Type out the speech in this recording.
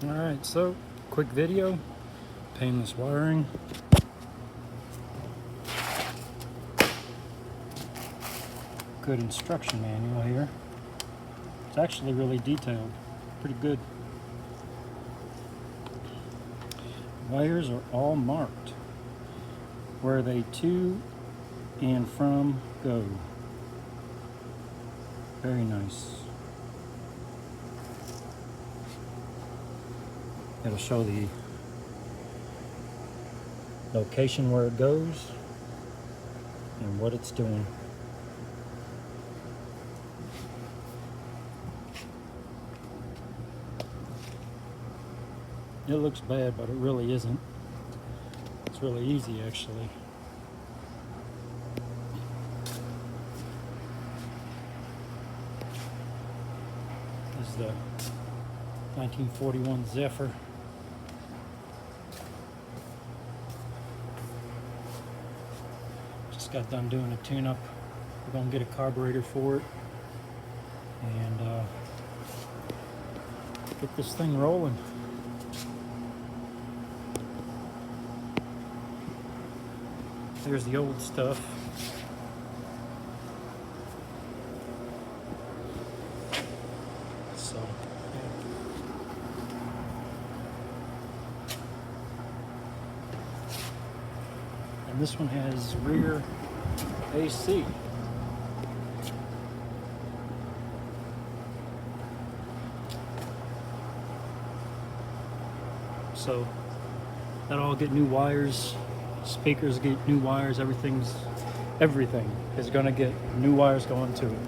Alright, so quick video, painless wiring. Good instruction manual here. It's actually really detailed, pretty good. Wires are all marked where they to and from go. Very nice. It'll show the location where it goes and what it's doing. It looks bad, but it really isn't. It's really easy, actually. This is the 1941 Zephyr. Just got done doing a tune-up. We're gonna get a carburetor for it and get this thing rolling. There's the old stuff. So, yeah. And this one has rear AC. So that'll all get new wires. Speakers get new wires. Everything is gonna get new wires going to it.